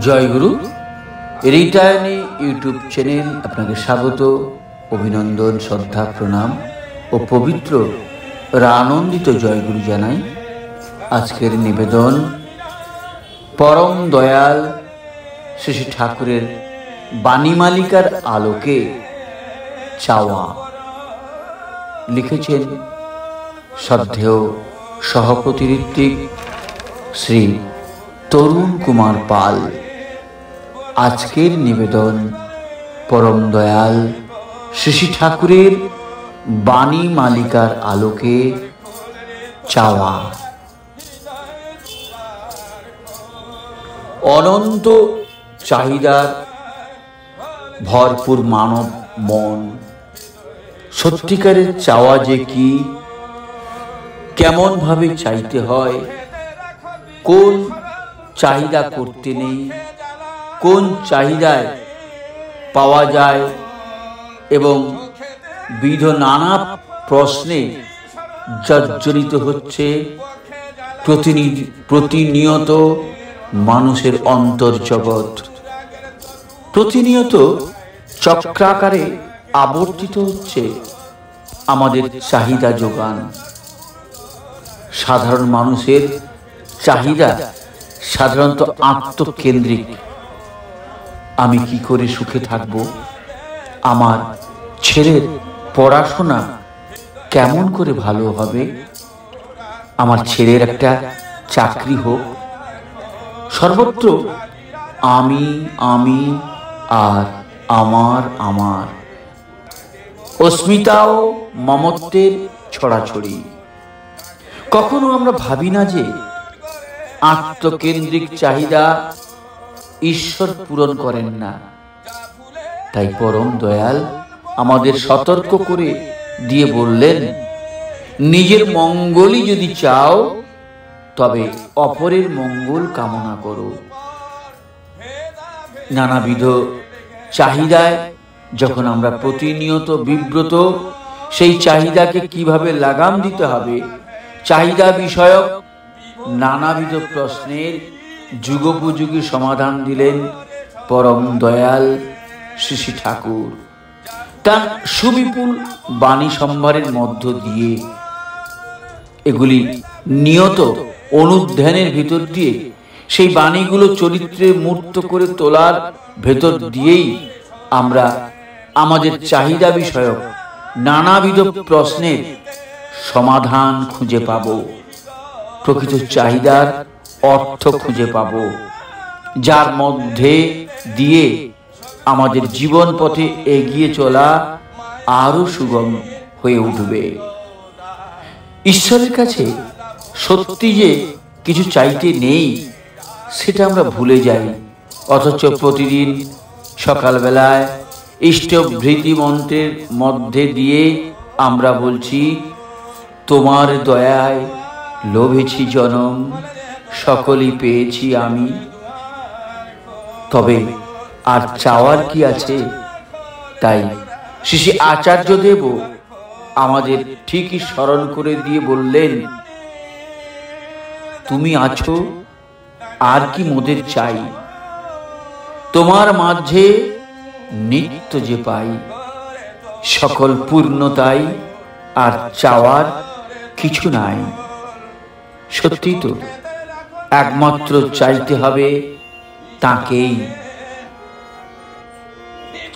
জয়গুরু রিটার্নি YouTube channel আপনাকে স্বাগত, অভিনন্দন, শ্রদ্ধা, প্রণাম ও পবিত্র আনন্দিত জয়গুরু জানাই। আজকের নিবেদন পরম দয়াল শ্রী শ্রী ঠাকুরের বাণীমালিকার আলোকে চাওয়া। লিখেছেন শ্রদ্ধেয় সহপ্রতিঋত্বিক শ্রী তরুণ কুমার পাল। আজকের নিবেদন পরম দয়াল শ্রী শ্রী ঠাকুরের বাণী মালিকার আলোকে চাওয়া। অনন্ত চাহিদার ভরপুর মানব মন, সত্যিকারের চাওয়া যে কি, কেমন ভাবে চাইতে হয়, কোন চাহিদা করতে নেই, কোন চাহিদায় পাওয়া যায় এবং বিধ নানা প্রশ্নে জর্জরিত হচ্ছে প্রতিনিয়ত মানুষের অন্তর্জগৎ। প্রতিনিয়ত চক্রাকারে আবর্তিত হচ্ছে আমাদের চাহিদা যোগান। সাধারণ মানুষের চাহিদা সাধারণত আত্মকেন্দ্রিক। আমি কি করে সুখে থাকব, আমার ছেলের পড়াশোনা কেমন করে ভালো হবে, আমার ছেলের একটা চাকরি হোক। সর্বত্র আমি আমি আর আমার আমার, অস্মিতা ও মমত্বের ছড়াছড়ি। কখনো আমরা ভাবি না যে আত্মকেন্দ্রিক চাহিদা ঈশ্বর পূরণ করেন না। তাই পরম দয়াল আমাদের সতর্ক করে দিয়ে বললেন, নিজের মঙ্গলই যদি চাও তবে অপরের মঙ্গল কামনা করো। নানাবিধ চাহিদায় যখন আমরা প্রতিনিয়ত বিব্রত, সেই চাহিদাকে কিভাবে লাগাম দিতে হবে, চাহিদা বিষয়ক নানাবিধ প্রশ্নের যুগোপযোগী সমাধান দিলেন পরম দয়াল শ্রী শ্রী ঠাকুর তার সুবিপুল বাণী সম্ভারের মধ্য দিয়ে। এগুলি নিয়ত অনুধ্যানের ভিতর দিয়ে, সেই বাণীগুলো চরিত্রে মূর্ত করে তোলার ভেতর দিয়েই আমরা আমাদের চাহিদা বিষয়ক নানাবিধ প্রশ্নের সমাধান খুঁজে পাব, প্রকৃত চাহিদার অর্থ খুঁজে পাব, যার মধ্যে দিয়ে আমাদের জীবন পথে এগিয়ে চলা আরো সুগম হয়ে উঠবে। ঈশ্বরের কাছে সত্যি যে কিছু চাইতে নেই সেটা আমরা ভুলে যাই, অথচ প্রতিদিন সকালবেলায় ইষ্টভৃতি মন্ত্রের মধ্যে দিয়ে আমরা বলছি, তোমার দয়ায় লোভেছি জনম, সকলই পেয়েছি আমি। তবে আর চাওয়ার কি আছে? তাই শ্রী শ্রী আচার্যদেব আমাদের ঠিকই স্মরণ করে দিয়ে বললেন, তুমি আছো, আর কি মোদের চাই? তোমার মাঝে নিত্য যে পাই, সকল পূর্ণতাই, আর চাওয়ার কিছু নাই। সত্যি তো, একমাত্র চাইতে হবে তাকেই।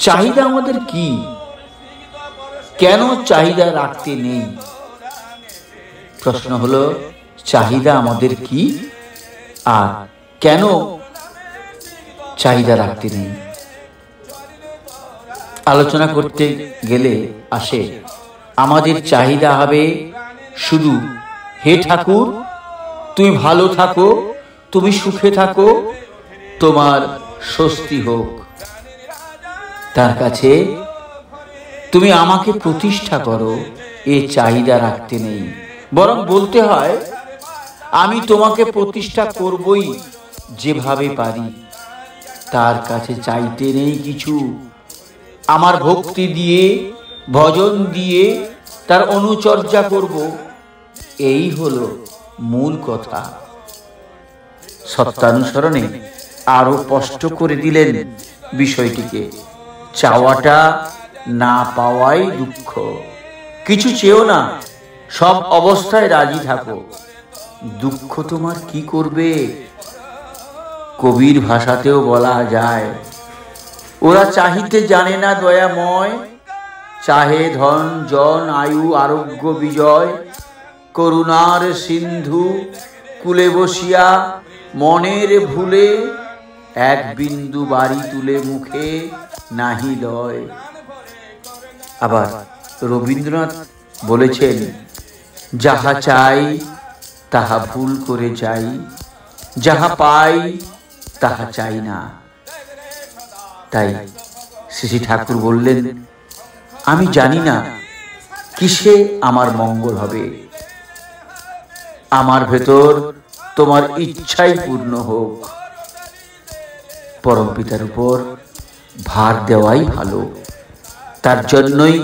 চাহিদা আমাদের কি? কেন চাহিদা রাখতে নেই? প্রশ্ন হলো, চাহিদা আমাদের কি আর কেন চাহিদা রাখতে নেই? আলোচনা করতে গেলে আসে, আমাদের চাহিদা হবে শুধু, হে ঠাকুর তুমি ভালো থাকো, তুমি সুখে থাকো, তোমার স্বস্তি হোক। তার কাছে তুমি আমাকে প্রতিষ্ঠা করো, এ চাহিদা রাখতে নেই। বরং বলতে হয়, আমি তোমাকে প্রতিষ্ঠা করবই যেভাবে পারি। তার কাছে চাইতে নেই কিছু, আমার ভক্তি দিয়ে, ভজন দিয়ে তার অনুচর্যা করব, এই হলো মূল কথা। সত্যানুসরণে আরো স্পষ্ট করে দিলেন বিষয়টিকে। চাওয়াটা না পাওয়াই দুঃখ। কিছু চেয়েও না, সব অবস্থায় রাজি থাকো, দুঃখ তোমার কি করবে? কবির ভাষাতেও বলা যায়, ওরা চাহিতে জানে না দয়াময়, চাহে ধন জন আয়ু আরোগ্য বিজয়। করুণার সিন্ধু কুলে বসিয়া মনের ভুলে, এক বিন্দু বাড়ি তুলে মুখে নাহি লয়। আবার রবীন্দ্রনাথ বলেছেন, যাহা চাই তাহা ভুল করে যাই, যাহা পাই তাহা চাই না। তাই শ্রী ঠাকুর বললেন, আমি জানি না কিসে আমার মঙ্গল হবে, আমার ভেতর তোমার ইচ্ছাই পূর্ণ হোক। পরমপিতার উপর ভার দেওয়াই ভালো, তার জন্যই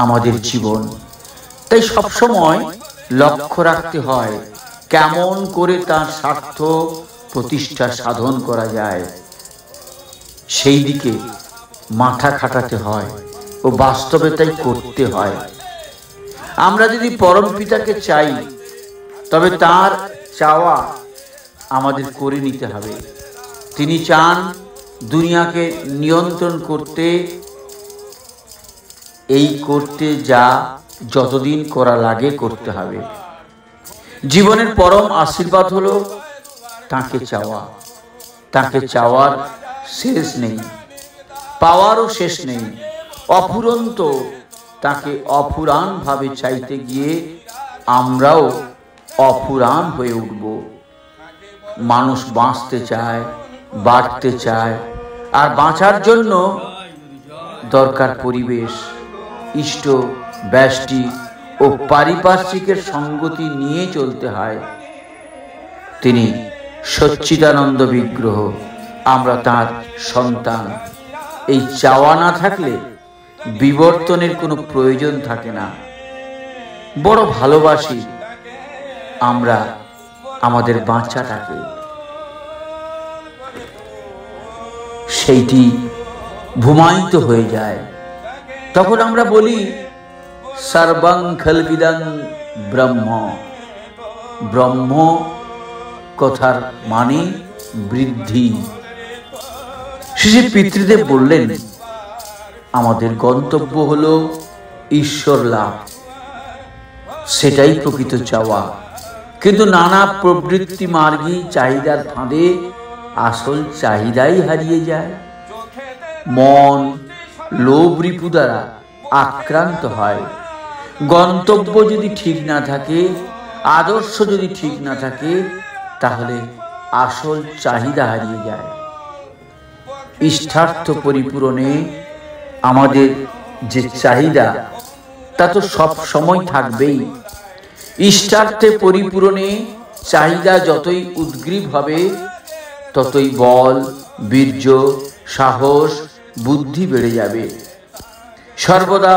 আমাদের জীবন। তাই সবসময় লক্ষ্য রাখতে হয় কেমন করে তার স্বার্থ প্রতিষ্ঠা সাধন করা যায়, সেই দিকে মাথা খাটাতে হয় ও বাস্তবে তাই করতে হয়। আমরা যদি পরমপিতাকে চাই, তবে তার চাওয়া আমাদের করে নিতে হবে। তিনি চান দুনিয়াকে নিয়ন্ত্রণ করতে, এই করতে যা যতদিন করা লাগে করতে হবে। জীবনের পরম আশীর্বাদ হলো তাকে চাওয়া। তাকে চাওয়ার শেষ নেই, পাওয়ারও শেষ নেই। অফুরন্ত তাকে অফুরান ভাবে চাইতে গিয়ে আমরাও অফুরান হয়ে উঠব। মানুষ বাঁচতে চায়, বাড়তে চায়, আর বাঁচার জন্য দরকার পরিবেশ, ইষ্ট ব্যষ্টি ও পারিপার্শ্বিকের সঙ্গতি নিয়ে চলতে হয়। তিনি সচ্চিদানন্দ বিগ্রহ, আমরা তার সন্তান। এই চাওয়া না থাকলে বিবর্তনের কোনো প্রয়োজন থাকে না। বড় ভালোবাসি আমরা আমাদের বাঁচাটাকে, সেইটি ভূমায়িত হয়ে যায়। তখন আমরা বলি সর্বং খলবিদং ব্রহ্ম। ব্রহ্ম কথার মানে বৃদ্ধি। শ্রী পিতৃদেব বললেন, আমাদের গন্তব্য হলো ঈশ্বর লাভ, সেটাই প্রকৃত চাওয়া। কিন্তু নানা প্রবৃত্তি মার্গী চাহিদার ফাঁদে আসল চাহিদাই হারিয়ে যায়। মন লোভ রিপু দ্বারা আক্রান্ত হয়। গন্তব্য যদি ঠিক না থাকে, আদর্শ যদি ঠিক না থাকে, তাহলে আসল চাহিদা হারিয়ে যায়। ইষ্টার্থ পরিপূরণে আমাদের যে চাহিদা, তা তো সব সময় থাকবেই। ইষ্টার্থে পরিপূরণে চাহিদা যতই উদ্গ্রীব হবে, ততই বল, বীর্য, সাহস, বুদ্ধি বেড়ে যাবে। সর্বদা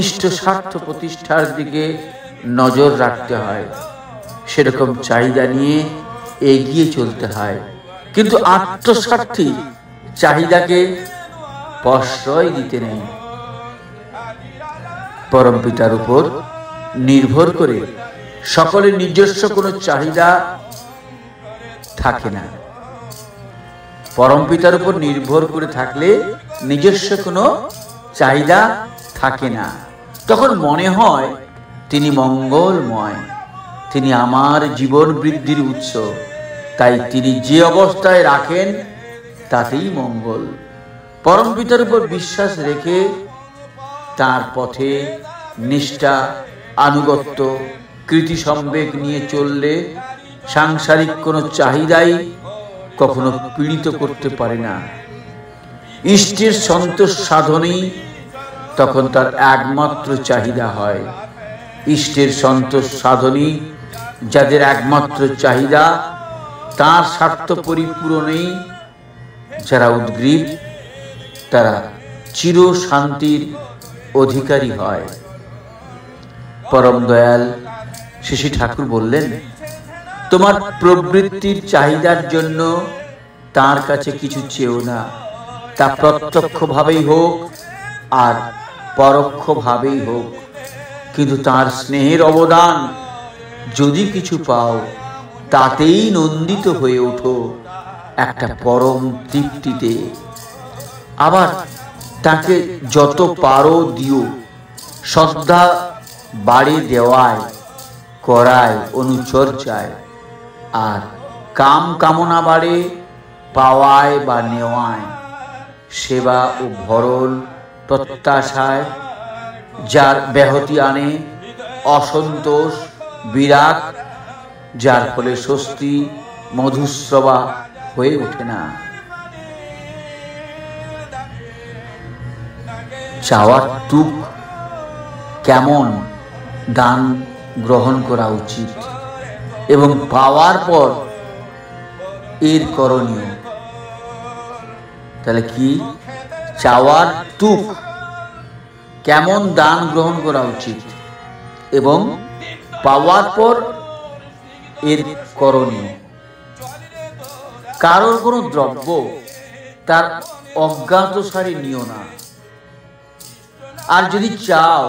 ইষ্ট স্বার্থ প্রতিষ্ঠার দিকে নজর রাখতে হয়। সেরকম চাহিদা নিয়ে এগিয়ে চলতে হয়। কিন্তু আত্মস্বার্থী চাহিদাকে প্রশ্রয় দিতে নেই। পরমপিতার উপর নির্ভর করে সকলের নিজস্ব কোনো চাহিদা থাকে না। পরমপিতার উপর নির্ভর করে থাকলে নিজস্ব কোনো চাহিদা থাকে না। তখন মনে হয় তিনি মঙ্গলময়, তিনি আমার জীবন বৃদ্ধির উৎস। তাই তিনি যে অবস্থায় রাখেন তাতেই মঙ্গল। পরমপিতার উপর বিশ্বাস রেখে তার পথে নিষ্ঠা, আনুগত্য, কৃতি সম্বেগ নিয়ে চললে সাংসারিক কোনো চাহিদাই কখনো পীড়িত করতে পারে না। ইষ্টের সন্তোষ সাধনই তখন তার একমাত্র চাহিদা হয়। ইষ্টের সন্তোষ সাধনই যাদের একমাত্র চাহিদা, তার স্বার্থ পরিপূরণেই যারা উদ্গ্রীব, তারা চির শান্তির অধিকারী হয়। পরম দয়াল শ্রী ঠাকুর বললেন, তোমার প্রবৃত্তির চাহিদার জন্য তার কাছে কিছু চেও না, তা প্রত্যক্ষভাবেই হোক আর পরোক্ষভাবেই হোক, কিন্তু তার স্নেহের অবদান যদি কিছু পাও তাতেই নন্দিত হয়ে ওঠো একটা পরম তৃপ্তিতে। আবার তাকে যত পারো দিও, শ্রদ্ধা বাড়ি দেওয়ায়, করায়, অনুচর্যায়, আর কাম কামনা বাড়ে পাওয়ায় বা নেওয়ায়, সেবা ও ভরণ প্রত্যাশায়, যার ব্যাহতি আনে অসন্তোষ, বিরাগ, যার ফলে স্বস্তি মধুস্রবা হয়ে ওঠে না। চাওয়ার তুক কেমন দান গ্রহণ করা উচিত এবং পাওয়ার পর এর করণীয়। তাহলে কি? চাওয়ার তুক কেমন দান গ্রহণ করা উচিত এবং পাওয়ার পর এর করণীয়। কারোর কোনো দ্রব্য তার অজ্ঞাতসারে নিও না। আর যদি চাও,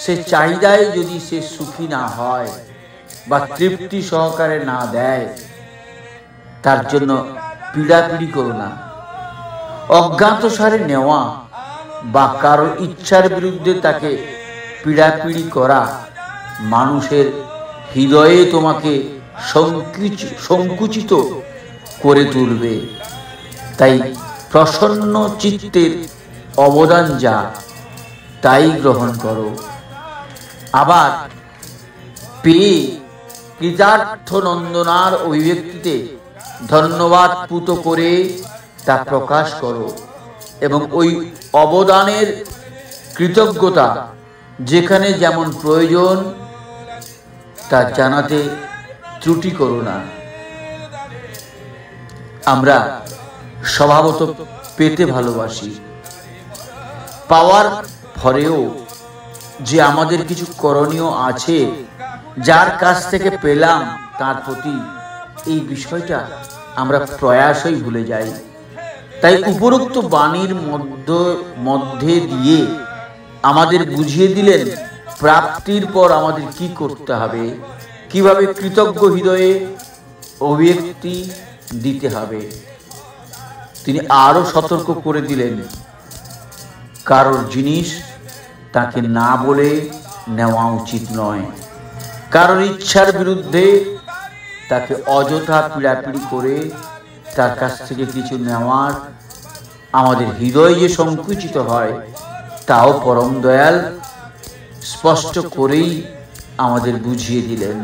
সে চাহিদায় যদি সে সুখী না হয় বা তৃপ্তি সহকারে না দেয়, তার জন্য পীড়াপিড়ি করো না। অজ্ঞাতসারে নেওয়া বা কারোর ইচ্ছার বিরুদ্ধে তাকে পীড়াপিড়ি করা মানুষের হৃদয়ে তোমাকে সংকুচিত করে তুলবে। তাই প্রসন্ন চিত্তের অবদান যা, তাই গ্রহণ করো। আবার পেয়ে কৃতার্থ নন্দনার অভিব্যক্তিতে ধন্যবাদ পুত করে তা প্রকাশ করো এবং ওই অবদানের কৃতজ্ঞতা যেখানে যেমন প্রয়োজন তা জানাতে ত্রুটি করো না। আমরা স্বভাবত পেতে ভালোবাসি, পাওয়ার পরেও যে আমাদের কিছু করণীয় আছে, যার কাছ থেকে পেলাম তার প্রতি এই বিষয়টা আমরা প্রয়াসই ভুলে যাই। তাই উপরোক্ত বাণীর মধ্যে দিয়ে আমাদের বুঝিয়ে দিলেন প্রাপ্তির পর আমাদের কি করতে হবে, কিভাবে কৃতজ্ঞ হৃদয়ে অভিব্যক্তি দিতে হবে। তিনি আরো সতর্ক করে দিলেন, কারোর জিনিস তাকে না বলে নেওয়া উচিত নয়, কারোর ইচ্ছার বিরুদ্ধে তাকে অযথা পীড়াপিড়ি করে তার কাছ থেকে কিছু নেওয়ার আমাদের হৃদয় যে সংকুচিত হয়, তাও পরম দয়াল স্পষ্ট করেই আমাদের বুঝিয়ে দিলেন।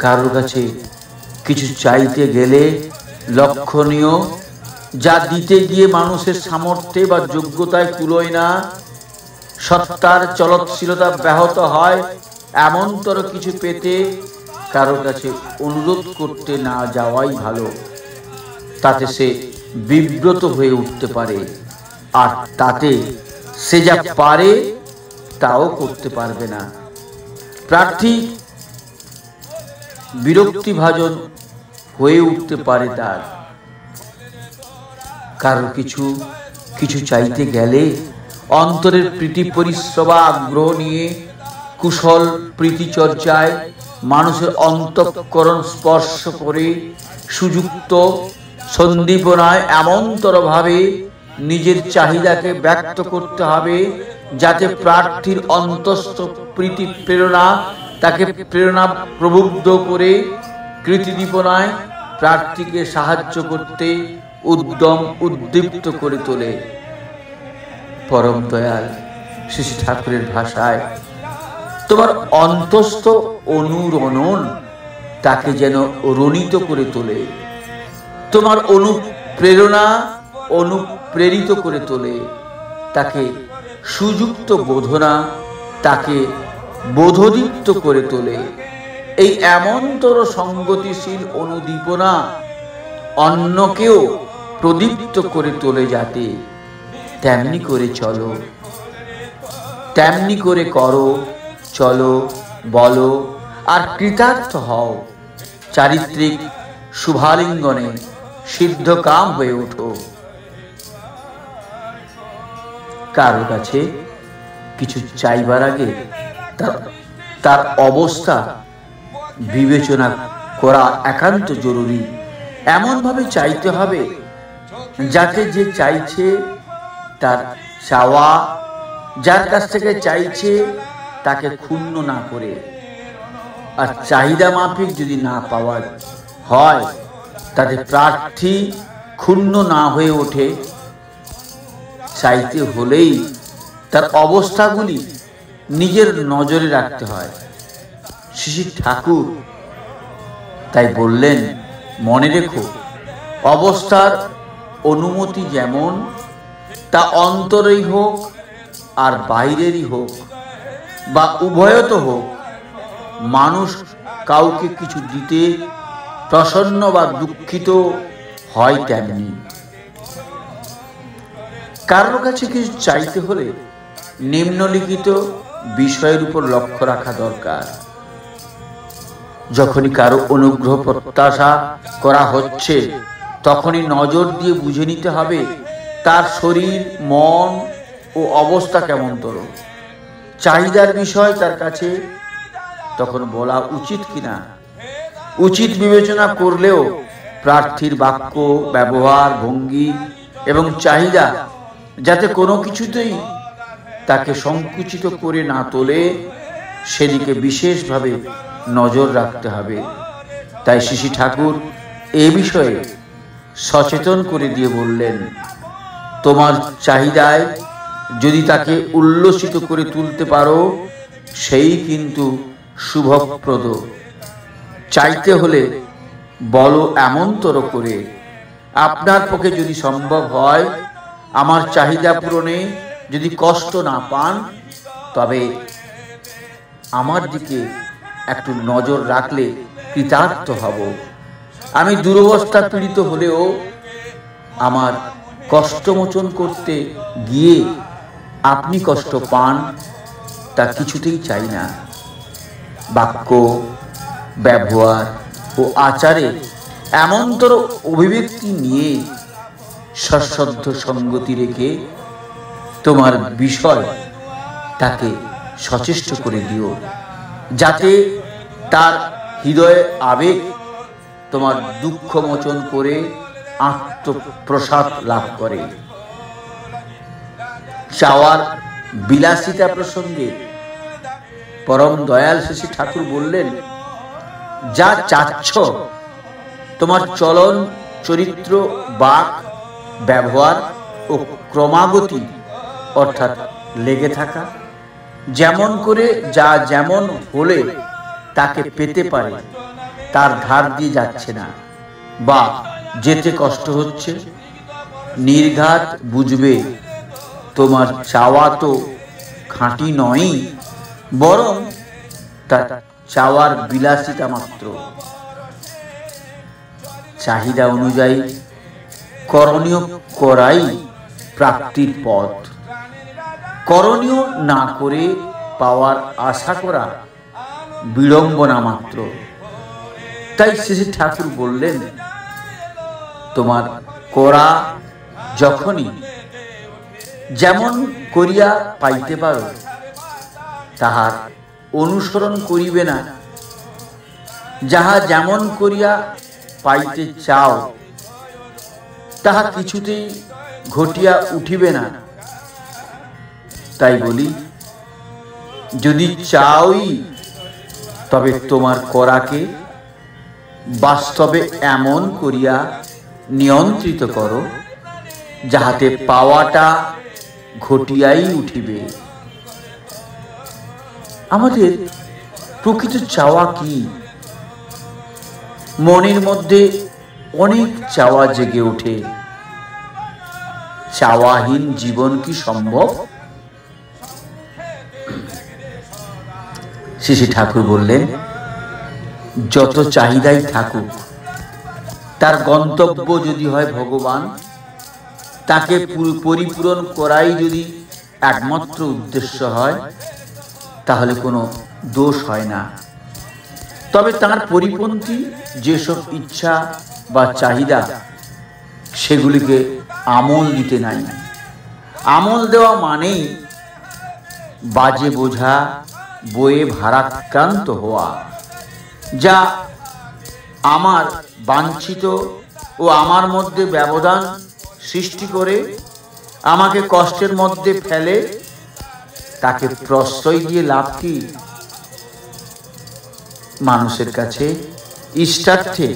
কারোর কাছে কিছু চাইতে গেলে লক্ষণীয়, যা দিতে গিয়ে মানুষের সামর্থ্যে বা যোগ্যতায় কুলোয় না, সত্তার চলৎশীলতা ব্যাহত হয়, এমনতর কিছু পেতে কারোর কাছে অনুরোধ করতে না যাওয়াই ভালো। তাতে সে বিব্রত হয়ে উঠতে পারে, আর তাতে সে যা পারে তাও করতে পারবে না। প্রার্থী বিরক্তিভাজন হয়ে উঠতে পারে তার। কারো কিছু চাইতে গেলে অন্তরের প্রীতি পরিশ্রবা আগ্রহ নিয়ে কুশল প্রীতিচর্যায় মানুষের অন্তঃকরণ স্পর্শ করে সুযুক্ত সন্দীপনায় এমনতর ভাবে নিজের চাহিদাকে ব্যক্ত করতে হবে যাতে প্রার্থীর অন্তস্থ প্রীতি প্রেরণা তাকে প্রেরণা প্রবুদ্ধ করে কৃতিদীপনায় প্রার্থীকে সাহায্য করতে উদ্যম উদ্দীপ্ত করে তোলে। পরম দয়াল শ্রী ঠাকুরের ভাষায়, তোমার অন্তস্থ অনুরণন তাকে যেন রণিত করে তোলে, তোমার অনুপ্রেরণা অনুপ্রেরিত করে তোলে, তাকে সুযুক্ত বোধনা তাকে বোধদীপ্ত করে তোলে। এই এমনতর সঙ্গতিশীল অনুদীপনা অন্যকেও প্রদীপ্ত করে তোলে, যাতে তেমনি করে চলো, তেমনি করে করো, চলো, বলো আর কৃতার্থ হও। চারিত্রিক শুভালিঙ্গনে সিদ্ধ কাম হয়ে ওঠো। কারো কাছে কিছু চাইবার আগে তার অবস্থা বিবেচনা করা একান্ত জরুরি। এমন ভাবে চাইতে হবে যাতে যে চাইছে তার চাওয়া, যার কাছ থেকে চাইছে তাকে ক্ষুণ্ণ না করে। আর চাহিদা মাফিক যদি না পাওয়া হয় তাতে প্রার্থী ক্ষুণ্ণ না হয়ে ওঠে। চাইতে হলেই তার অবস্থাগুলি নিজের নজরে রাখতে হয়। শ্রী ঠাকুর তাই বললেন, মনে রেখো, অবস্থার অনুমতি যেমন তা অন্তরেই হোক আর বাইরেরই হোক বা উভয়ত হোক, মানুষ কাউকে কিছু দিতে প্রসন্ন বা দুঃখিত হয় তেমনি। কারোর কাছে কিছু চাইতে হলে নিম্নলিখিত বিষয়ের উপর লক্ষ্য রাখা দরকার। যখনই কারো অনুগ্রহ প্রত্যাশা করা হচ্ছে তখনই নজর দিয়ে বুঝে নিতে হবে তার শরীর, মন ও অবস্থা কেমনতর। চাহিদার বিষয় তার কাছে তখন বলা উচিত কিনা, উচিত বিবেচনা করলেও প্রার্থীর বাক্য, ব্যবহার, ভঙ্গি এবং চাহিদা যাতে কোনো কিছুতেই তাকে সংকুচিত করে না তোলে সেদিকে বিশেষভাবে নজর রাখতে হবে। তাই শ্রী ঠাকুর এ বিষয়ে সচেতন করে দিয়ে বললেন, তোমার চাহিদায় যদি তাকে উল্লসিত করে তুলতে পারো সেই কিন্তু শুভপ্রদ। চাইতে হলে বলো এমনতর করে, আপনার পক্ষে যদি সম্ভব হয় আমার চাহিদা পূরণে যদি কষ্ট না পান তবে আমার দিকে একটু নজর রাখলে কৃতার্থ হব। আমি দুরবস্থা পীড়িত হলেও আমার কষ্টমোচন করতে গিয়ে আপনি কষ্ট পান তা কিছুতেই চাই না। বাক্য, ব্যবহার ও আচারে এমনতর অভিব্যক্তি নিয়ে সশ্রদ্ধ সঙ্গতি রেখে তোমার বিষয় তাকে সচেষ্ট করে দিও, যাতে তার হৃদয়ে আবেগ তোমার দুঃখ মোচন করে আত্মপ্রসাদ লাভ করে। চাওয়ার বিলাসিতা প্রসঙ্গে পরম দয়াল শ্রী ঠাকুর বললেন, যা চাচ্ছ তোমার চলন, চরিত্র, বাক, ব্যবহার ও ক্রমাগতি অর্থাৎ লেগে থাকা, যেমন করে যা যেমন হলে তাকে পেতে পারে তার ধার দিয়ে যাচ্ছে না বা যেতে কষ্ট হচ্ছে, নির্ঘাত বুঝবে তোমার চাওয়া তো খাঁটি নয়, বরং তার চাওয়ার বিলাসিতা মাত্র। চাহিদা অনুযায়ী করণীয় করাই প্রাপ্তির পথ। করণীয় না করে পাওয়ার আশা করা বিড়ম্বনা মাত্র। তাই শ্রী ঠাকুর বললেন, তোমার করা যখনই যেমন করিয়া পাইতে পারো তাহার অনুসরণ করিবে না, যাহা যেমন করিয়া পাইতে চাও তাহা কিছুতেই ঘটিয়া উঠিবে না। তাই বলি, যদি চাওই তবে তোমার করাকে বাস্তবে এমন করিয়া নিয়ন্ত্রিত করো যাহাতে পাওয়াটা ঘটিয়াই উঠিবে। আমাদের প্রকৃত চাওয়া কি? মনের মধ্যে অনেক চাওয়া জেগে ওঠে। চাওয়াহীন জীবন কি সম্ভব? শ্রী ঠাকুর বললেন, যত চাহিদাই থাকুক তার গন্তব্য যদি হয় ভগবান, তাকে পরিপূরণ করাই যদি একমাত্র উদ্দেশ্য হয় তাহলে কোনো দোষ হয় না। তবে তার পরিপন্থী যেসব ইচ্ছা বা চাহিদা সেগুলিকে আমল দিতে নাই। আমল দেওয়া মানেই বাজে বোঝা বয়ে ভারাক্রান্ত হওয়া, যা আমার বাঞ্ছিত ও আমার মধ্যে ব্যবধান সৃষ্টি করে আমাকে কষ্টের মধ্যে ফেলে। তাকে প্রশ্রয় দিয়ে লাভ কি? মানুষের কাছে ইষ্টার্থে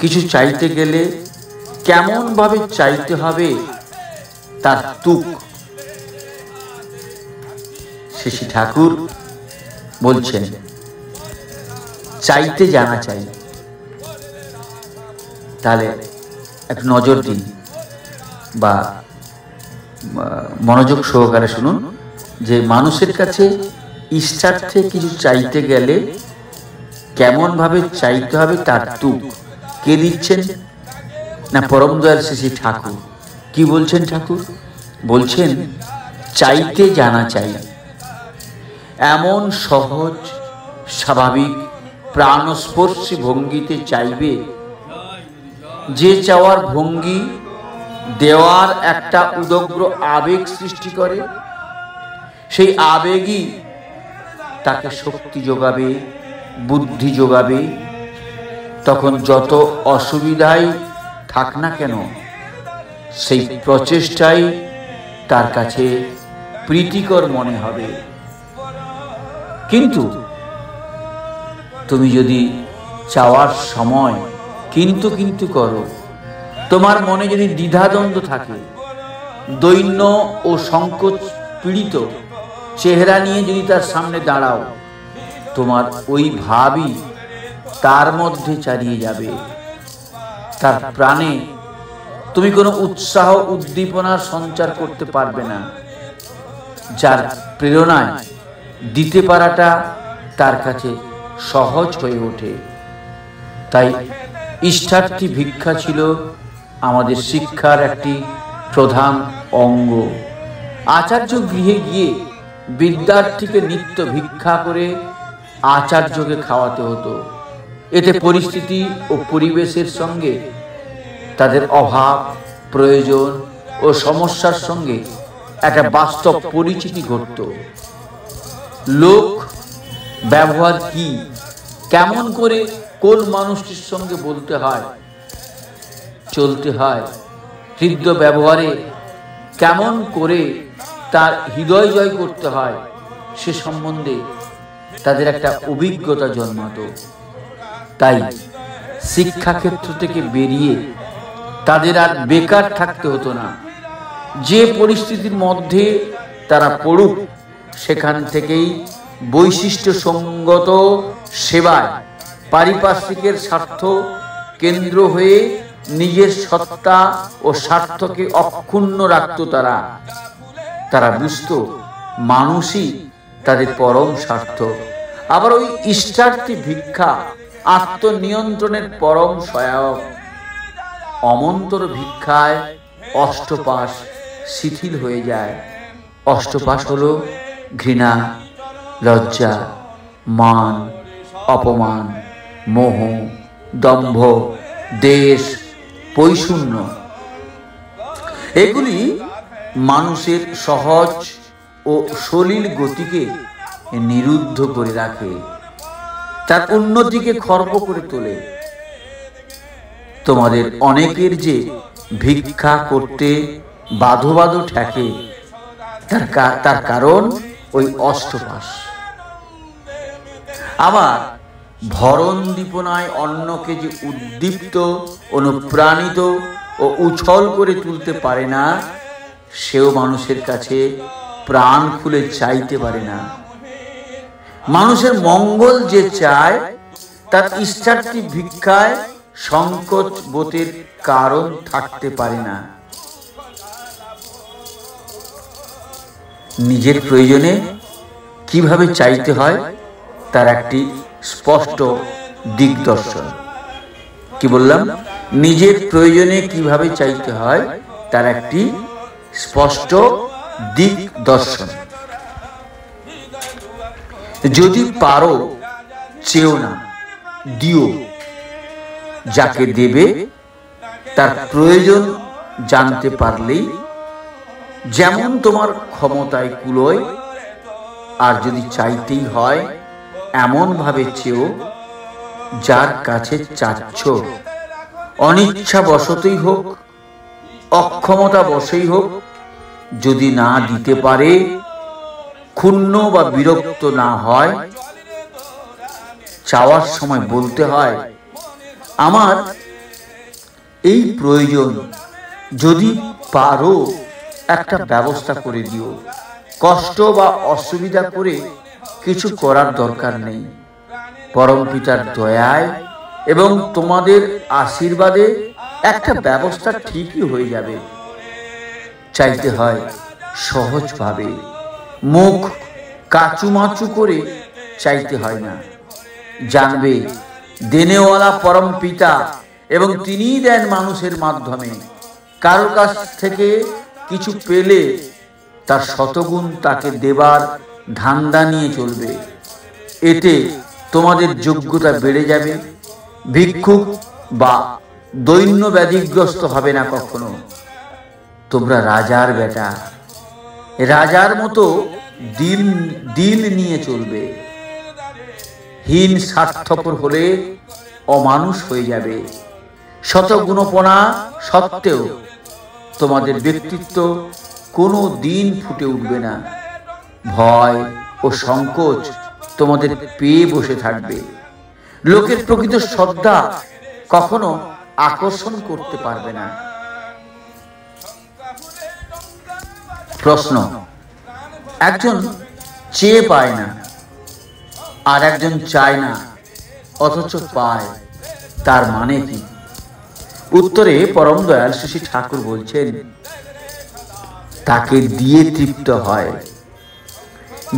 কিছু চাইতে গেলে কেমন ভাবে চাইতে হবে তার তুক শ্রী ঠাকুর বলছেন, চাইতে জানা চাই। তাহলে একটু নজর দিন বা মনোযোগ সহকারে শুনুন যে মানুষের কাছে ইষ্টার্থে কিছু চাইতে গেলে কেমন ভাবে চাইতে হবে তার তুক কে দিচ্ছেন? না, পরম দয়াল শ্রী ঠাকুর। কি বলছেন ঠাকুর? বলছেন চাইতে জানা চাই। এমন সহজ স্বাভাবিক প্রাণস্পর্শী ভঙ্গিতে চাইবে যে চাওয়ার ভঙ্গি দেওয়ার একটা উদগ্র আবেগ সৃষ্টি করে। সেই আবেগই তাকে শক্তি যোগাবে, বুদ্ধি যোগাবে। তখন যত অসুবিধাই থাক না কেন, সেই প্রচেষ্টাই তার কাছে প্রীতিকর মনে হবে। কিন্তু তুমি যদি চাওয়ার সময় কিন্তু কিন্তু করো, তোমার মনে যদি দ্বিধাদ্বন্দ্ব থাকে, দৈন্য ও সংকোচ পীড়িত চেহারা নিয়ে যদি তার সামনে দাঁড়াও, তোমার ওই ভাবই তার মধ্যে চালিয়ে যাবে। তার প্রাণে তুমি কোনো উৎসাহ উদ্দীপনার সঞ্চার করতে পারবে না, যার প্রেরণায় দিতে পারাটা তার কাছে সহজ হয়ে ওঠে। তাই ইষ্টার্থী ভিক্ষা ছিল আমাদের শিক্ষার একটি প্রধান অঙ্গ। আচার্য গৃহে গিয়ে বিদ্যার্থীকে নিত্য ভিক্ষা করে আচার্যকে খাওয়াতে হতো। এতে পরিস্থিতি ও পরিবেশের সঙ্গে তাদের অভাব, প্রয়োজন ও সমস্যার সঙ্গে একটা বাস্তব পরিচিতি ঘটত। লোক ব্যবহার কি, কেমন করে কোন মানুষটির সঙ্গে বলতে হয়, চলতে হয়, হৃদ্য ব্যবহারে কেমন করে তার হৃদয় জয় করতে হয়, সে সম্বন্ধে তাদের একটা অভিজ্ঞতা জন্মাত। তাই শিক্ষাক্ষেত্র থেকে বেরিয়ে তাদের আর বেকার থাকতে হতো না। যে পরিস্থিতির মধ্যে তারা পড়ুক, সেখান থেকেই বৈশিষ্ট্য সঙ্গত সেবায় পারিপার্শ্বিকের স্বার্থ কেন্দ্র হয়ে নিজের সত্তা ও স্বার্থকে অক্ষুণ্ণ রাখত। তারা বুঝত মানুষই তাদের পরম স্বার্থ। আবার ওই ইষ্টার্থী ভিক্ষা আত্মনিয়ন্ত্রণের পরম সহায়ক। অমন্তর ভিক্ষায় অষ্টপাশ শিথিল হয়ে যায়। অষ্টপাশ হলো ঘৃণা, লজ্জা, মান, অপমান, মোহ, দম্ভ, দেশ, পৈশূন্য। এগুলি মানুষের সহজ ও সলিল গতিকে নিরুদ্ধ করে রাখে, তার উন্নতিকে খর্ব করে তোলে। তোমাদের অনেকের যে ভিক্ষা করতে বাধো বাধো ঠেকে, তার কারণ ওই অষ্টপাশ। আবার ভরণ দীপনায় অন্নকে যে উদ্দীপ্ত, অনুপ্রাণিত ও উছল করে তুলতে পারে না, সেও মানুষের কাছে প্রাণ খুলে চাইতে পারে না। মানুষের মঙ্গল যে চায়, তার ইষ্টার্থী ভিক্ষায় সংকোচ বোধের কারণ থাকতে পারে না। নিজের প্রয়োজনে কিভাবে চাইতে হয় তার একটি স্পষ্ট দিকদর্শন। কি বললাম? নিজের প্রয়োজনে কিভাবে চাইতে হয় তার একটি স্পষ্ট দিকদর্শন। যদি পারো চেও না, দিও। যাকে দেবে তার প্রয়োজন জানতে পারলেই যেমন তোমার ক্ষমতায় কুলোয়, আর যদি চাইতেই হয় এমন ভাবে চেয়েও যার কাছে চাচ্ছ, অনিচ্ছা বশতই হোক অক্ষমতা বশেই হোক, যদি না দিতে পারে, ক্ষুণ্ণ বা বিরক্ত না হয়, চাওয়ার সময় বলতে হয় আমার এই প্রয়োজন, যদি পারো একটা ব্যবস্থা করে দিও। কষ্ট বা অসুবিধা করে কিছু করার দরকার নেই। পরম পিতার দয়ায় এবং তোমাদের আশীর্বাদে একটা ব্যবস্থা ঠিকই হয়ে যাবে। চাইতে হয় সহজভাবে, মুখ কাচুমাচু করে চাইতে হয় না। জানবে দেনেওয়ালা পরম পিতা, এবং তিনিই দেন মানুষের মাধ্যমে। কারোর কাছ থেকে কিছু পেলে তার শতগুণ তাকে দেবার ধান্দা নিয়ে চলবে। এতে তোমাদের যোগ্যতা বেড়ে যাবে। ভিক্ষুক বা দৈন্য ব্যাধিগ্রস্ত হবে না কখনো। তোমরা রাজার বেটা, রাজার মতো দিল নিয়ে চলবে। হীন স্বার্থপর হলে অমানুষ হয়ে যাবে। শতগুণপনা সত্ত্বেও তোমাদের ব্যক্তিত্ব কোনো দিন ফুটে উঠবে না। ভয় ও সংকোচ তোমাদের পেয়ে বসে থাকবে। লোকের প্রকৃত শ্রদ্ধা কখনো আকর্ষণ করতে পারবে না। প্রশ্ন: একজন চেয়ে পায় না, আর একজন চায় না অথচ পায়, তার মানে কি? উত্তরে পরম দয়াল শ্রী ঠাকুর বলছেন, তাকে দিয়ে তৃপ্ত হয়,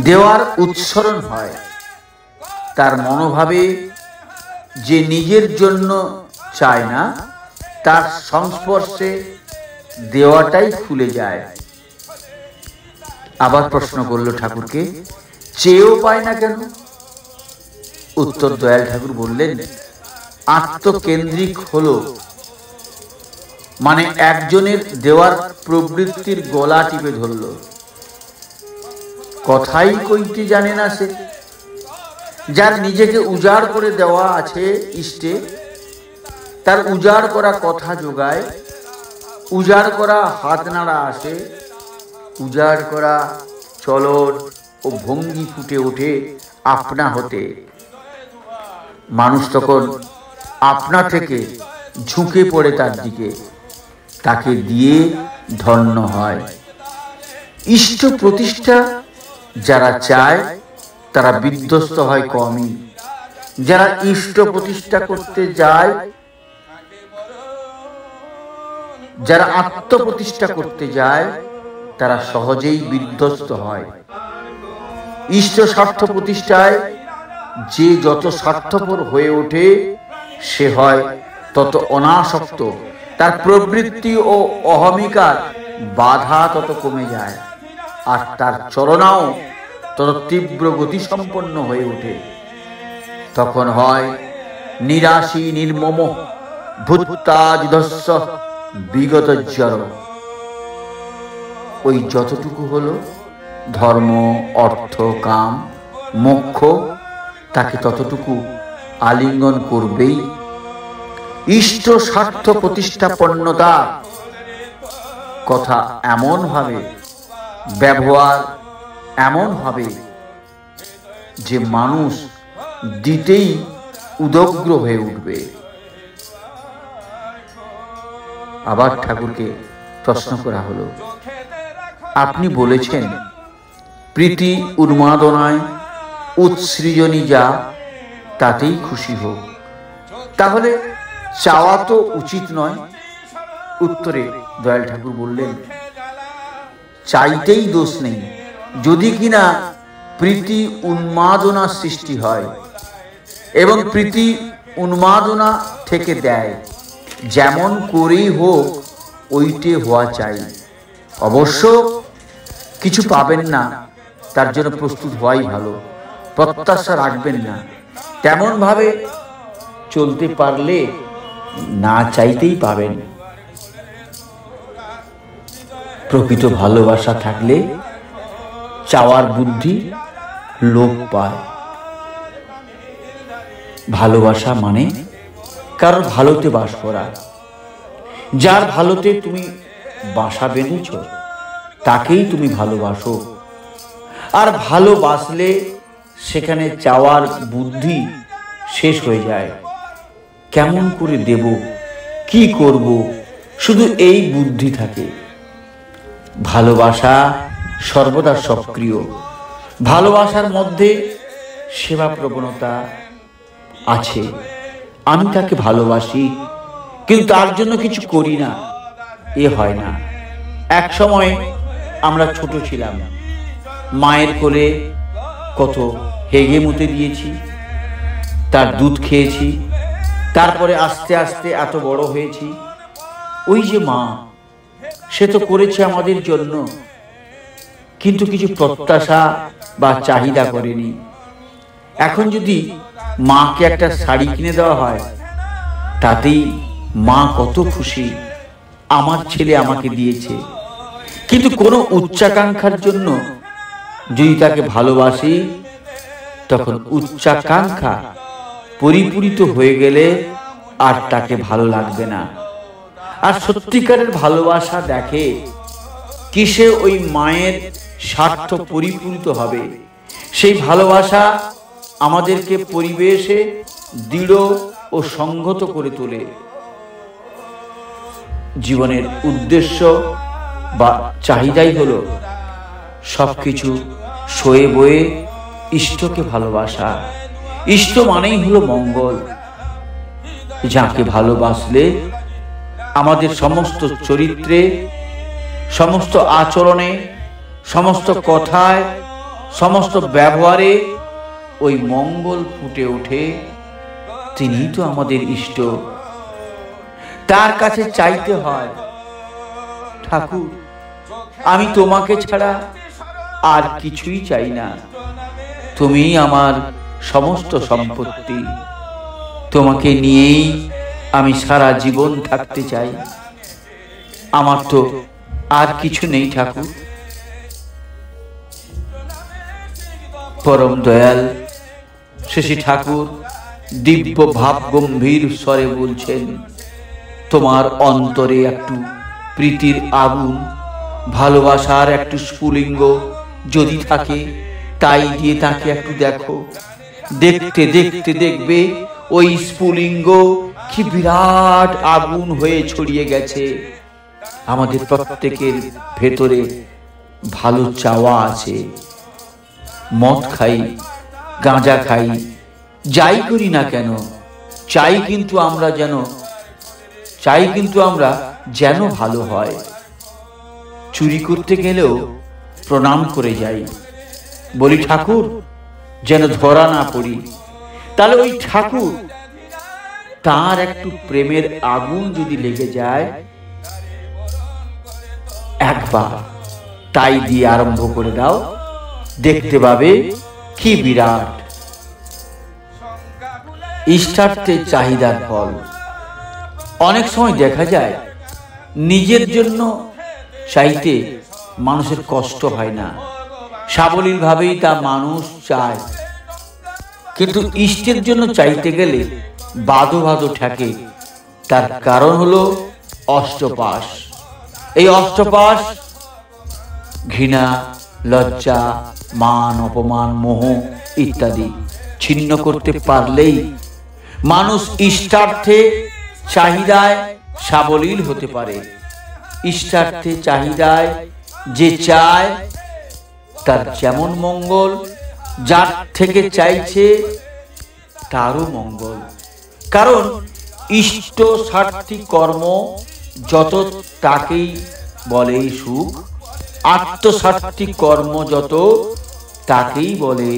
দেওয়ার উৎসরণ হয়। তার মনোভাবে যে নিজের জন্য চায় না, তার সংস্পর্শে দেওয়াটাই খুলে যায়। আবার প্রশ্ন করল ঠাকুরকে, চেয়েও পায় না কেন? উত্তর দয়াল ঠাকুর বললেন, আত্মকেন্দ্রিক হলো মানে একজনের দেওয়ার প্রবৃত্তির গলা টিপে ধরল। কথাই কইতে জানে না সে। যার নিজেকে উজাড় করে দেওয়া আছে ইষ্টে, তার উজাড় করা কথা যোগায়, উজাড় করা হাত নাড়া আসে, উজাড় করা চলন ও ভঙ্গি ফুটে ওঠে আপনা হতে। মানুষ তখন আপনা থেকে ঝুঁকে পড়ে তার দিকে, তাকে দিয়ে ধন্য হয়। ইষ্ট প্রতিষ্ঠা যারা চায় তারা বিধ্বস্ত হয় কমই। যারা ইষ্ট প্রতিষ্ঠা করতে যায়, যারা আত্মপ্রতিষ্ঠা করতে যায়, তারা সহজেই বিধ্বস্ত হয়। ইষ্ট স্বার্থ প্রতিষ্ঠায় যে যত স্বার্থপর হয়ে ওঠে, সে হয় তত অনাসক্ত। তার প্রবৃত্তি ও অহমিকার বাধা তত কমে যায়, আর তার চলনাও তত তীব্র গতিসম্পন্ন হয়ে ওঠে। তখন হয় নিরাশী নির্মম ভূত্যাদিধস্য বিগত জড়। ওই যতটুকু হলো ধর্ম, অর্থ, কাম, মোক্ষ, তাকে ততটুকু আলিঙ্গন করবেই। ইষ্ট স্বার্থ প্রতিষ্ঠাপন্নতা কথা এমন ভাবে, ব্যবহার এমন হবে যে মানুষ দিতেই উদগ্র হয়ে উঠবে। আবার ঠাকুরকে প্রশ্ন করা হলো, আপনি বলেছেন প্রীতি উন্মাদনায় উৎসৃজনী যা তাতেই খুশি হোক, তাহলে চাওয়া তো উচিত নয়? উত্তরে দয়াল ঠাকুর বললেন, চাইতেই দোষ নেই, যদি কিনা প্রীতি উন্মাদনা সৃষ্টি হয় এবং প্রীতি উন্মাদনা থেকে দেয়। যেমন করেই হোক ওইটে হওয়া চাই। অবশ্য কিছু পাবেন না, তার জন্য প্রস্তুত হওয়াই ভালো। প্রত্যাশা রাখবেন না। তেমন ভাবে চলতে পারলে না চাইতেই পাবেন। প্রকৃত ভালোবাসা থাকলে চাওয়ার বুদ্ধি লোপ পায়। ভালোবাসা মানে কারোর ভালোতে বাস করা। যার ভালোতে তুমি বাসা বেঁধেছ তাকেই তুমি ভালোবাসো। আর ভালোবাসলে সেখানে চাওয়ার বুদ্ধি শেষ হয়ে যায়। কেমন করে দেব, কি করব, শুধু এই বুদ্ধি থাকে। ভালোবাসা সর্বদা সক্রিয়। ভালোবাসার মধ্যে সেবা প্রবণতা আছে। আমি তাকে ভালোবাসি কিন্তু তার জন্য কিছু করি না, এ হয় না। এক সময় আমরা ছোট ছিলাম, মায়ের কোলে কত হেগে মুতে দিয়েছি, তার দুধ খেয়েছি, তারপরে আস্তে আস্তে এত বড় হয়েছি। ওই যে মা, সে তো করেছে আমাদের জন্য, কিন্তু কিছু প্রত্যাশা বা চাহিদা করেনি। এখন যদি মাকে একটা শাড়ি কিনে দেওয়া হয়, তাতেই মা কত খুশি, আমার ছেলে আমাকে দিয়েছে। কিন্তু কোনো উচ্চাকাঙ্ক্ষার জন্য যদি তাকে ভালোবাসি, তখন উচ্চাকাঙ্ক্ষা পরিপূরিত হয়ে গেলে আর তাকে ভালো লাগবে না। আর সত্যিকারের ভালোবাসা দেখে কিসে ওই মায়ের স্বার্থ পরিপূরিত হবে। সেই ভালোবাসা আমাদেরকে পরিবেশে দৃঢ় ও সংহত করে তোলে। জীবনের উদ্দেশ্য বা চাহিদাই হলো সবকিছু সয়ে বয়ে ইষ্টকে ভালোবাসা। ইষ্ট মানেই হলো মঙ্গল। যাকে ভালোবাসলে আমাদের সমস্ত চরিত্রে, সমস্ত আচরণে, সমস্ত কথায়, সমস্ত ব্যবহারে ওই মঙ্গল ফুটে ওঠে। তিনিই তো আমাদের ইষ্ট। তার কাছে চাইতে হয়, ঠাকুর আমি তোমাকে ছাড়া আর কিছুই চাই না, তুমিই আমার সমস্ত সম্পত্তি, তোমাকে নিয়েই আমি সারা জীবন থাকতে চাই, আমার তো আর কিছু নেই ঠাকুর। পরম দয়াল শ্রী ঠাকুর দিব্য ভাব গম্ভীর স্বরে বলছেন, তোমার অন্তরে একটু প্রীতির আগুন, ভালোবাসার একটু স্ফুলিঙ্গ যদি থাকে, তাই দিয়ে তাকে একটু দেখো। দেখতে দেখতে দেখবে ওই স্ফুলিঙ্গ কি বিরাট আগুন হয়ে ছড়িয়ে গেছে। আমাদের প্রত্যেকের ভেতরে ভালো চাওয়া আছে। মদ খাই, গাঁজা খাই, যাই করি না কেন, চাই কিন্তু আমরা যেন ভালো হয়। চুরি করতে গেলেও প্রণাম করে যাই, বলি ঠাকুর যেন ধরা না পড়ি। তাহলে ওই ঠাকুর, তার একটু প্রেমের আগুন যদি লেগে যায় একবার, তাই দিয়ে আরম্ভ করে দাও, দেখতে পাবে কি বিরাট। ইষ্টার্থে চাহিদার ফল। অনেক সময় দেখা যায় নিজের জন্য চাইতে মানুষের কষ্ট হয় না, সাবলীল ভাবেই তা মানুষ চায়। কিন্তু ইষ্টের জন্য চাইতে গেলে বাদো বাদো ঠেকে। তার কারণ হলো অষ্টপাশ। এই অষ্টপাশ ঘৃণা, লজ্জা, মান, অপমান, মোহ ইত্যাদি ছিন্ন করতে পারলেই মানুষ ইষ্টার্থে চাহিদায় সাবলীল হতে পারে। ইষ্টার্থে চাহিদায় যে চায় তার যেমন মঙ্গল, যার থেকে চাইছে তারও মঙ্গল। কারণ ইষ্ট স্বার্থী কর্ম যত তাকেই বলে সুখ, আত্মস্বার্থী কর্ম যত তাকেই বলে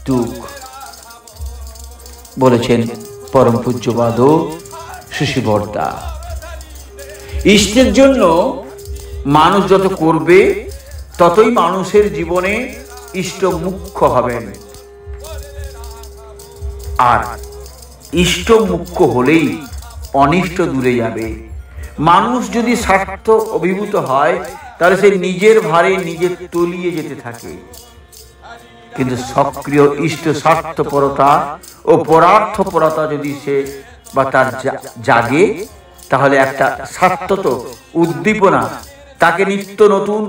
দুঃখ, বলেছেন পরম পূজ্যপাদ শ্রী বর্দা। ইষ্টের জন্য মানুষ যত করবে ততই মানুষের জীবনে ইষ্ট মুখ্য হবেন। আর ইষ্ট মুখ্য হলেই অনিষ্ট দূরে যাবে। মানুষ যদি স্বার্থ অভিভূত হয় তাহলে সে নিজের ভারে নিজে তলিয়ে যেতে থাকে। কিন্তু সক্রিয় ইষ্ট স্বার্থপরতা ও পরার্থপরতা যদি সে বা তার জাগে, তাহলে একটা স্বার্থত উদ্দীপনা তাকে নিত্য নতুন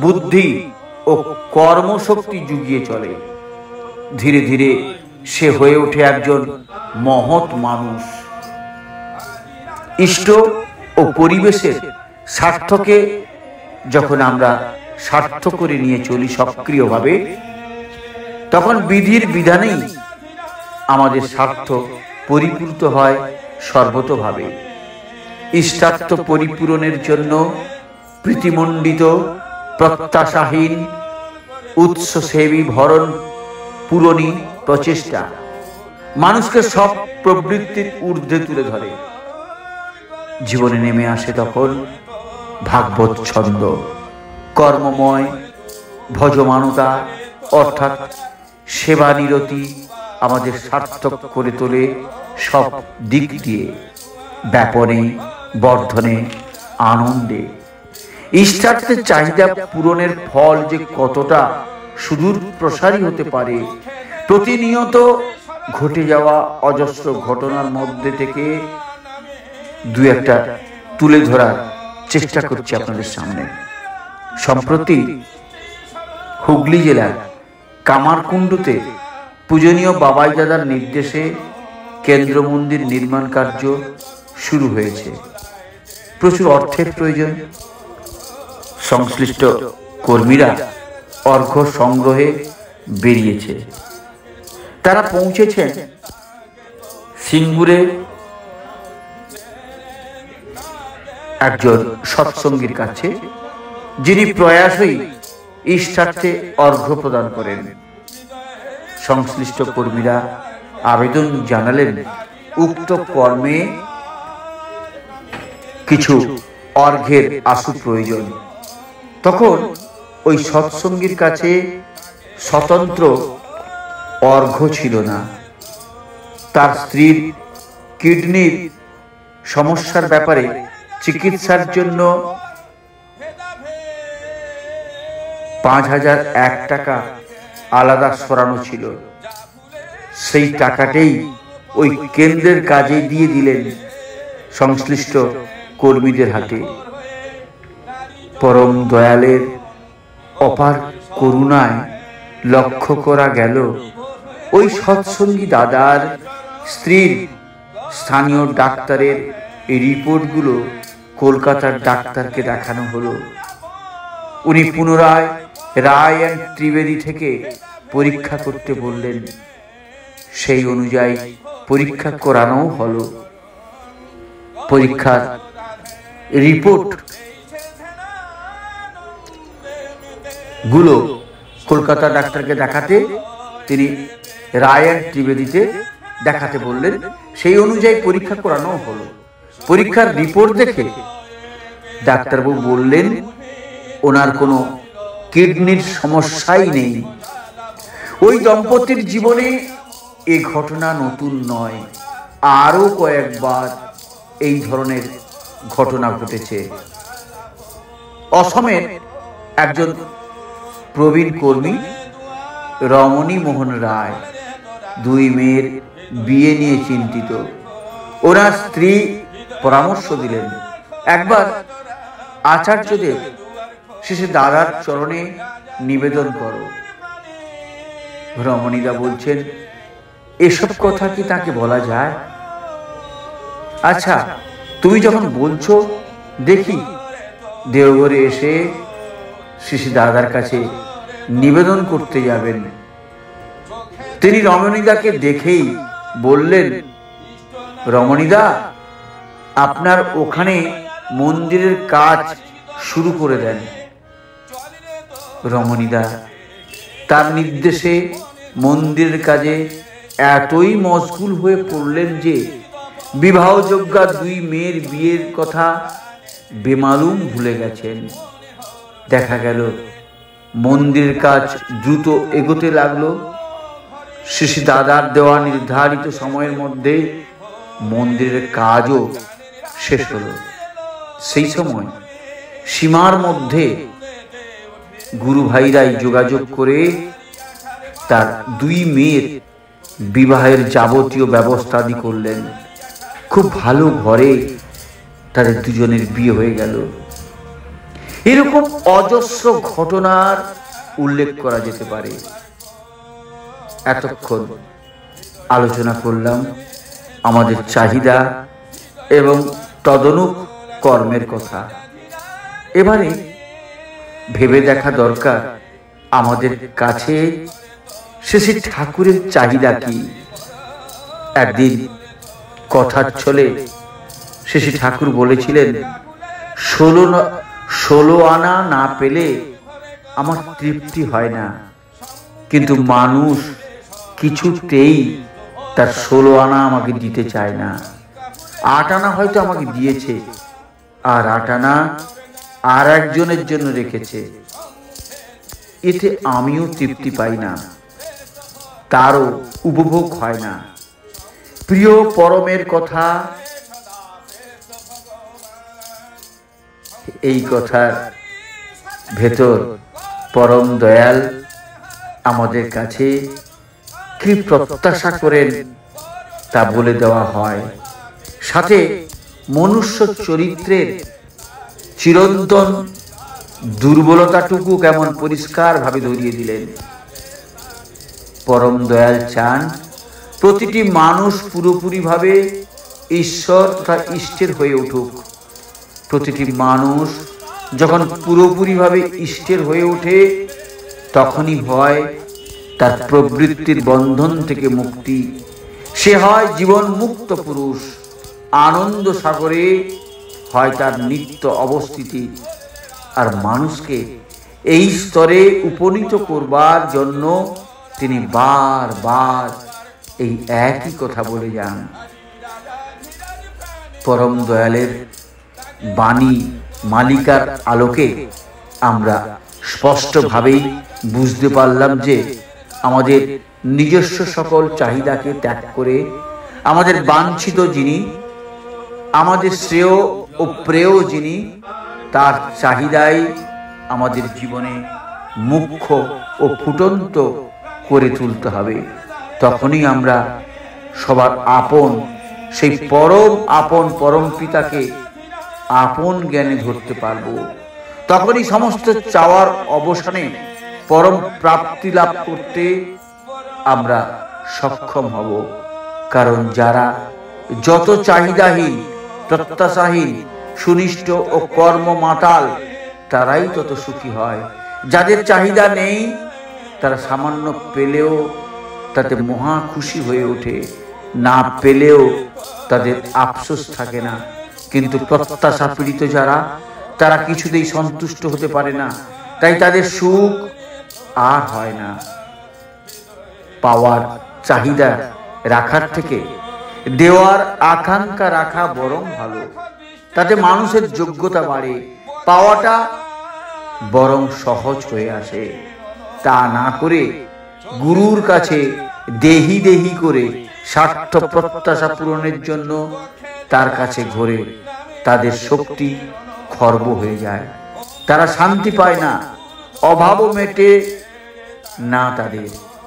বুদ্ধি ও কর্মশক্তি যুগিয়ে চলে। ধীরে ধীরে সে হয়ে ওঠে একজন মহৎ মানুষ। ইষ্ট ও পরিবেশের স্বার্থকে যখন আমরা স্বার্থ করে নিয়ে চলি সক্রিয়ভাবে, তখন বিধির বিধানেই আমাদের স্বার্থ পরিপূর্ত হয় সর্বতোভাবে। ইষ্টার্থ পরিপূরণের জন্য প্রীতিমণ্ডিত, প্রত্যাশাহীন, উৎসসেবী ভরণ পূরণী প্রচেষ্টা মানুষকে সব প্রবৃত্তির ঊর্ধ্বে তুলে ধরে। জীবনে নেমে আসে তখন ভাগবত ছন্দ, কর্মময় ভজমানতা, অর্থাৎ সেবা নিরতি আমাদের সার্থক করে তোলে সব দিক দিয়ে, ব্যাপনে, বর্ধনে, আনন্দে। ইষ্টার্থের চাহিদা পূরণের ফল যে কতটা সুদূর প্রসারী হতে পারে, প্রতিনিয়ত ঘটে যাওয়া অজস্র ঘটনার মধ্যে থেকে দু একটা তুলে ধরার চেষ্টা করছি আপনাদের সামনে। সম্প্রতি হুগলি জেলার কামারকুণ্ডুতে পূজনীয় বাবাই দাদার নির্দেশে কেন্দ্র মন্দির নির্মাণ কার্য শুরু হয়েছে। প্রচুর অর্থের প্রয়োজন। সংশ্লিষ্ট কর্মীরা অর্ঘ্য সংগ্রহে বেরিয়েছে। তারা পৌঁছেছেন সিঙ্গুরে একজন সৎসঙ্গীর কাছে, যিনি প্রয়াসই ইষ্টার্থে অর্ঘ্য প্রদান করেন। সংশ্লিষ্ট কর্মীরা আবেদন জানালেন উক্ত কর্মে কিছু অর্ঘ্যের আশু প্রয়োজন। তখন ওই সৎসঙ্গীর কাছে স্বতন্ত্র অর্ঘ্য ছিল না। তার স্ত্রীর কিডনির সমস্যার ব্যাপারে চিকিৎসার জন্য 5001 টাকা আলাদা সরানো ছিল। সেই টাকাটাই ওই কেন্দ্রের কাজে দিয়ে দিলেন সংশ্লিষ্ট কর্মীদের হাতে। পরম দয়ালের অপার করুণায় লক্ষ্য করা গেল ওই সৎসঙ্গী দাদার স্ত্রীর স্থানীয় ডাক্তারের এই রিপোর্টগুলো কলকাতার ডাক্তারকে দেখানো হলো। উনি পুনরায় রায় অ্যান্ড ত্রিবেদী থেকে পরীক্ষা করতে বললেন। সেই অনুযায়ী পরীক্ষা করানো হলো। পরীক্ষার রিপোর্ট গুলো কলকাতা ডাক্তারকে দেখাতে তিনি রায় অ্যান্ড ত্রিবেদীতে দেখাতে বললেন। সেই অনুযায়ী পরীক্ষা করানো হলো। পরীক্ষার রিপোর্ট দেখে ডাক্তারবাবু বললেন ওনার কোনো কিডনির সমস্যাই নেই। ওই দম্পতির জীবনে এ ঘটনা নতুন নয়, আরো কয়েকবার এই ধরনের ঘটনা ঘটেছে। অসমের একজন প্রবীণ কর্মী রমণী মোহন রায় 2 মেয়ের বিয়ে নিয়ে চিন্তিত। ওনার স্ত্রী পরামর্শ দিলেন একবার আচার্যদেব শেষে দাদার চরণে নিবেদন করো। রমণীদা বলছেন, এসব কথা কি তাকে বলা যায়? আচ্ছা, তুমি যখন বলছো দেখি দেওঘরে এসে শ্রী দাদার কাছে নিবেদন করতে যাবেন। তিনি রমণীদাকে দেখেই বললেন, রমণীদা, আপনার ওখানে মন্দিরের কাজ শুরু করে দেন। রমণীদা তার নির্দেশে মন্দিরের কাজে এতই মশগুল হয়ে পড়লেন যে বিবাহযোগ্য 2 মেয়ের বিয়ের কথা বেমালুম ভুলে গেছেন। দেখা গেল মন্দিরের কাজ দ্রুত এগোতে লাগলো। শ্রী দাদার দেওয়া নির্ধারিত সময়ের মধ্যে মন্দিরের কাজও শেষ হলো। সেই সময় সীমার মধ্যে গুরু ভাইরাই যোগাযোগ করে তার দুই মেয়ের বিবাহের যাবতীয় ব্যবস্থা আদি করলেন। খুব ভালো ঘরে তাদের দুজনের বিয়ে হয়ে গেল। এরকম অজস্র ঘটনার উল্লেখ করা যেতে পারে। এতক্ষণ আলোচনা করলাম আমাদের চাহিদা এবং তদনুক কর্মের কথা। এবারে ভেবে দেখা দরকার আমাদের কাছে শ্রী ঠাকুরের চাহিদা কি। একদিন কথার ছলে শ্রী ঠাকুর বলেছিলেন, 16 আনা না পেলে আমার তৃপ্তি হয় না, কিন্তু মানুষ কিছুতেই তার 16 আনা আমাকে দিতে চায় না। 8 আনা হয়তো আমাকে দিয়েছে, আর 8 আনা আর একজনের জন্য রেখেছে। এতে আমিও তৃপ্তি পাই না, তারও উপভোগ হয় না। প্রিয় পরমের কথা, এই কথার ভেতর পরম দয়াল আমাদের কাছে কি প্রত্যাশা করেন তা বলে দেওয়া হয়। সাথে মনুষ্য চরিত্রের চিরন্তন দুর্বলতাটুকু কেমন পরিষ্কার ভাবে ধরিয়ে দিলেন। পরম দয়াল চান প্রতিটি মানুষ পুরোপুরি ভাবে ঈশ্বর তথা ইষ্টের হয়ে উঠুক। প্রতিটি মানুষ যখন পুরোপুরি ভাবে ইষ্টের হয়ে ওঠে, তখনই হয় তার প্রবৃত্তির বন্ধন থেকে মুক্তি। সে হয় জীবন মুক্ত পুরুষ। আনন্দ সাগরে হয় তার নিত্য অবস্থিতি। আর মানুষকে এই স্তরে উপনীত করবার জন্য তিনি বারবার এই একই কথা বলে যান। পরম দয়ালের বাণী মালিকার আলোকে আমরা স্পষ্টভাবেই বুঝতে পারলাম যে আমাদের নিজস্ব সকল চাহিদাকে ত্যাগ করে আমাদের বাঞ্ছিত যিনি, আমাদের শ্রেয় ও প্রেয় যিনি, তার চাহিদাই আমাদের জীবনে মুখ্য ও ফুটন্ত করে তুলতে হবে। তখনই আমরা সবার আপন, সেই পরম আপন পরম পিতাকে আপন জ্ঞানে ধরতে পারব। তখনই সমস্ত চাওয়ার অবসানে পরম প্রাপ্তি লাভ করতে আমরা সক্ষম হব। কারণ যারা যত চাহিদাহীন, প্রত্যাশাহীন, সুনিষ্ঠ ও কর্ম মাতাল, তারাই তত সুখী হয়। যাদের চাহিদা নেই, তারা সামান্য পেলেও তাতে মহা খুশি হয়ে ওঠে, না পেলেও তাদের আফসোস থাকে না। কিন্তু প্রত্যাশা পীড়িত যারা, তারা কিছুতেই সন্তুষ্ট হতে পারে না, তাই তাদের সুখ আর হয় না। পাওয়ার চাহিদা রাখার থেকে দেওয়ার আকাঙ্ক্ষা রাখা বরং ভালো। তাতে মানুষের যোগ্যতা বাড়ে, পাওয়াটা বরং সহজ হয়ে আসে। তা না করে গুরুর কাছে দেহি দেহি করে স্বার্থ প্রত্যাশা পূরণের জন্য তার কাছে ঘোরে, তাদের শক্তি খর্ব হয়ে যায়। তারা শান্তি পায় না, অভাবও মেটে না,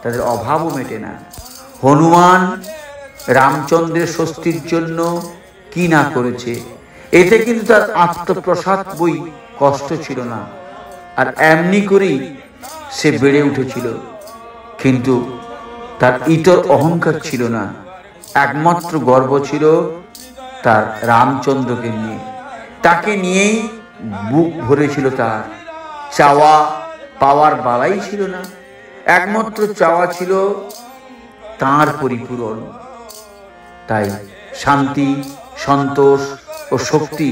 তাদের অভাবও মেটে না। হনুমান রামচন্দ্রের স্বস্তির জন্য কি না করেছে, এতে কিন্তু তার আত্মপ্রসাদ বই কষ্ট ছিল না। আর এমনি করেই সে বেড়ে উঠেছিল, কিন্তু তার ইতর অহংকার ছিল না। একমাত্র গর্ব ছিল তার রামচন্দ্রকে নিয়ে, তাকে নিয়েই বুক ভরেছিল তার। চাওয়া পাওয়ার বালাই ছিল না, একমাত্র চাওয়া ছিল তার পরিপূরণ। তাই শান্তি, সন্তোষ ও শক্তি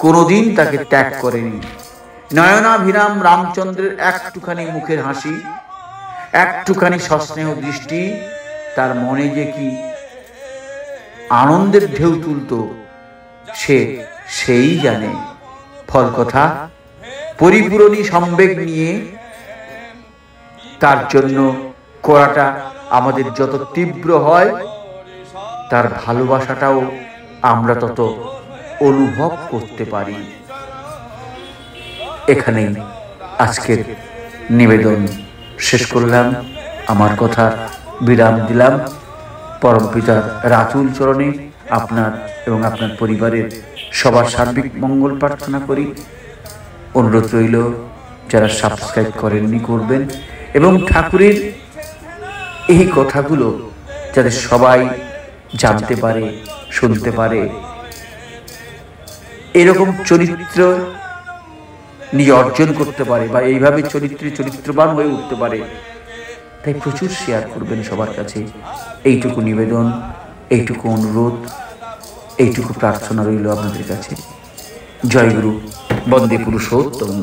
কোনোদিন তাকে ত্যাগ করেনি। নয়নাভিরাম রামচন্দ্রের একটুখানি মুখের হাসি, একটুখানি সস্নেহ দৃষ্টি তার মনে যে কি আনন্দের ঢেউ তুলত, সেই জানে। ফল কথা, পরিপূরণী সম্বেগ নিয়ে তার জন্য করাটা আমাদের যত তীব্র হয়, তার ভালোবাসাটাও আমরা তত অনুভব করতে পারি। এখানেই আজকের নিবেদন শেষ করলাম। আমার কথা বিরাম দিলাম পরম পিতার রাতুল চরণে। আপনার এবং আপনার পরিবারের সবার সার্বিক মঙ্গল প্রার্থনা করি। অনুরোধ রইল, যারা সাবস্ক্রাইব করেননি করবেন, এবং ঠাকুরের এই কথাগুলো যাতে সবাই জানতে পারে, শুনতে পারে, এরকম চরিত্র নিজে অর্জন করতে পারে বা এইভাবে চরিত্রবান হয়ে উঠতে পারে, তাই প্রচুর শেয়ার করবেন সবার কাছে। এইটুকু নিবেদন, এইটুকু অনুরোধ, এইটুকু প্রার্থনা রইল আপনাদের কাছে। জয় গুরু, বন্দে পুরুষোত্তম।